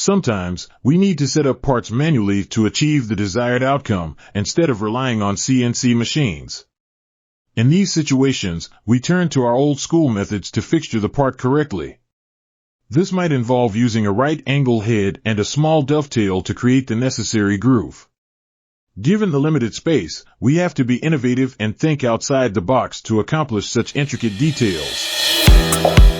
Sometimes, we need to set up parts manually to achieve the desired outcome, instead of relying on CNC machines. In these situations, we turn to our old school methods to fixture the part correctly. This might involve using a right-angle head and a small dovetail to create the necessary groove. Given the limited space, we have to be innovative and think outside the box to accomplish such intricate details.